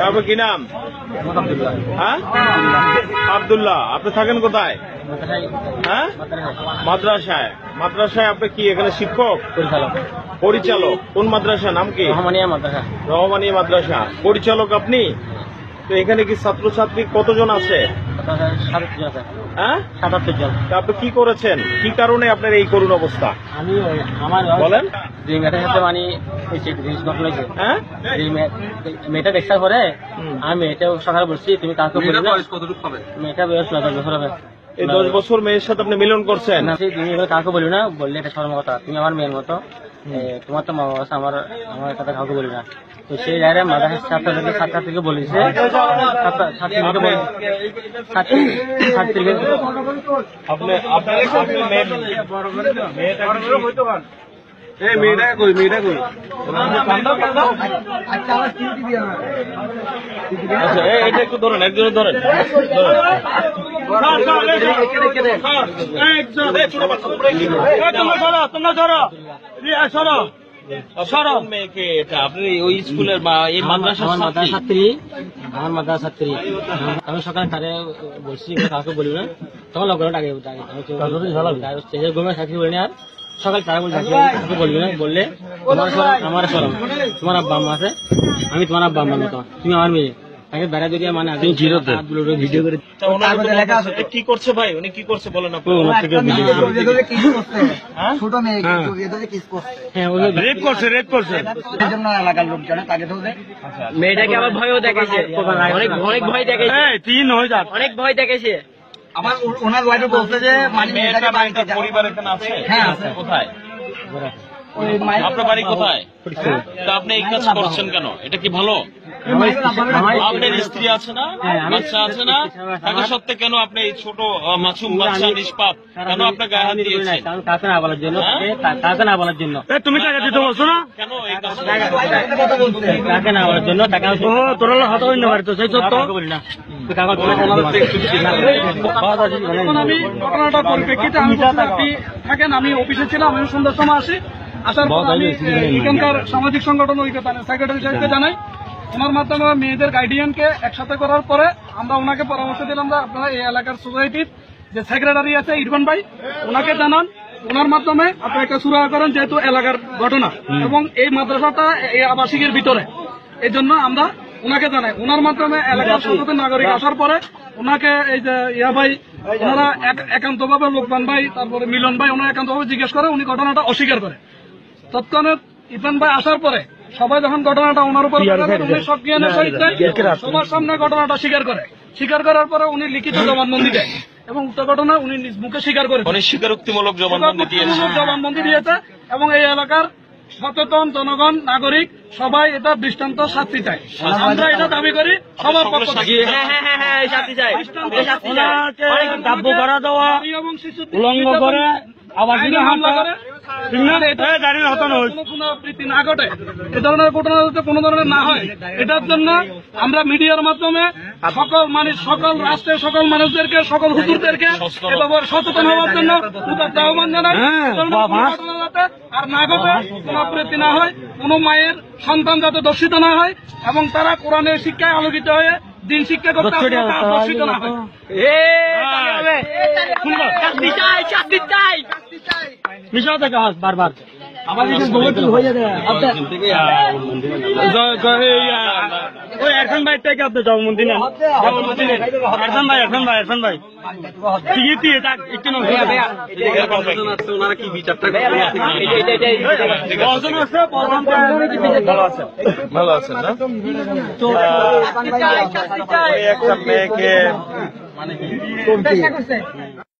আপনার কি নাম? হ্যাঁ, আব্দুল্লাহ। আপনি থাকেন কোথায়? হ্যাঁ, মাদ্রাসায়। মাদ্রাসায় আপনি কি এখানে শিক্ষক? পরিচালক। কোন মাদ্রাসা, নাম কি? রহমানিয়া মাদ্রাসা। পরিচালক আপনি? তো এখানে কি ছাত্রছাত্রী কতজন আছে? হ্যাঁ, ৭৭ জন। আপনি কি করেছেন? কি কারণে আপনার এই করুণ অবস্থা? আমি আমার বলেন। যে মেয়েটার সাথে মানে জিনিস ঘটনা হয়েছে, হ্যাঁ, মেয়েটা দেখার পরে আমি মেয়েটা সকালে বলছি তুমি কাউকে বলি না। মেয়েটা বয়স 10 বছর হবে। এই 10 বছর মেয়ের সাথে আপনি মিলন করছেন? তুমি এগুলো কাউকে বলি না, বললে এটা শরম কথা। তুমি আমার মেয়ের মতো, তোমার তো মা বাবা আছে, আমার কথা কাউকে বলি না। তো সেই জায়গায় মাদ্রাসার ছাত্র থেকে বলেছে, আচ্ছা, এটা একটু ধরেন, একজনে ধরেন। মেয়েকে এটা আপনি ওই স্কুলের বা এই মাদ্রাসার ছাত্রী, আমার মাদ্রাসার ছাত্রী। আমি সকালে তারে বলছি কাউকে বলি না, তখন লকডাউন আগে ঘুমে থাকি বলি না। আর সকাল তারা বলছি কাউকে বলবি না, বললে আমার সরম। তোমার আব্বা আম্মা আছে, আমি তোমার আব্বা আম্মার মতো, তুমি আমার মেয়ে। তাকে বেড়া যদি মানে ভিডিও করে কি করছে ভাই, উনি কি করছে বলেন? ছোট মেয়ে রেপ করছে এলাকার লোকজন তাকে ধরে মেয়েটাকে আবার ভয়ও দেখেছে, অনেক ভয় দেখেছে, অনেক ভয় দেখেছে। আমার ওনার ওয়াইফে বলছে যে মানে মেয়েটাকে বাড়িতে পরিবার এখানে আছে। হ্যাঁ আছে। কোথায় আপনার বাড়ি? কোথায়? তা আপনি এই কাজ করছেন কেন? এটা কি ভালো? আপনার স্ত্রী আছে না, বাচ্চা আছে না, তাকে সত্ত্বে কেন আপনি এই ছোট মাসুম বাচ্চা নিষ্পাপ কেন আপনার গায়ে হাত দিয়েছেন? কাকে না বলার জন্য, কাকে না বলার জন্য। তুমি টাকা দিতে বলছো না কেন? এই কাজ কাকে না বলার জন্য টাকা তোর হত হইতে পারে তো, সেই সত্য বলি না। আমি ঘটনাটার পরিপ্রেক্ষিতে আমি থাকেন, আমি অফিসে ছিলাম, আমি সন্ধ্যার সময় আসি। আসার পর আমি এখানকার সামাজিক সংগঠন সেক্রেটারি সাহেবকে জানাই। ওনার মাধ্যমে মেয়েদের গাইডিয়ানকে একসাথে করার পরে আমরা ওনাকে পরামর্শ দিলাম যে আপনারা এই এলাকার সোসাইটির যে সেক্রেটারি আছে ইরফান ভাই, ওনাকে জানান। ওনার মাধ্যমে আপনারা একটা সুরাহা করেন, যেহেতু এলাকার ঘটনা এবং এই মাদ্রাসাটা এই আবাসিকের ভিতরে, এই জন্য আমরা ওনাকে জানাই। ওনার মাধ্যমে এলাকার সচেতন নাগরিক আসার পরে ওনাকে এই যে ইয়া ভাই, ওনারা একান্তভাবে লোকমান ভাই, তারপরে মিলন ভাই, ওনারা একান্তভাবে জিজ্ঞেস করে, উনি ঘটনাটা অস্বীকার করে। তৎক্ষণাৎ ইরফান ভাই আসার পরে সবাই যখন ঘটনাটা ওনার উপর উনি সজ্ঞানের সহিত সবার সামনে ঘটনাটা স্বীকার করে। স্বীকার করার পরে উনি লিখিত জবানবন্দি দেয় এবং উক্ত ঘটনা উনি নিজ মুখে স্বীকার করে, স্বীকারোক্তিমূলক জবানবন্দি দিয়েছে। এবং এই এলাকার সচেতন জনগণ, নাগরিক সবাই এটা দৃষ্টান্ত শাস্তি চাই। আমরা এটা দাবি করি সবার পক্ষ থেকে। এবং শিশু উলঙ্গ করে হামলা করে পুনরাবৃত্তি না ঘটে, এ ধরনের ঘটনা যাতে কোনো ধরনের না হয়, এটার জন্য আমরা মিডিয়ার মাধ্যমে সকল রাষ্ট্রের সকল মানুষদেরকে, সকল হুজুরদেরকে এ ব্যাপারে সচেতন হওয়ার জন্য আহ্বান জানাই। আর না ঘটে, পুনরাবৃত্তি না হয়, কোনো মায়ের সন্তান যাতে দর্শিত না হয় এবং তারা কোরআনের শিক্ষায় আলোকিত হয়ে দিন শিক্ষা করতে দর্শিত না হয়। বারবার এরফান ভাই থেকে আপনি জবানবন্দি নেন। এরফান ভাই ওনারা কি বিচারটা ভালো আছেন না? তো একটা মেয়েকে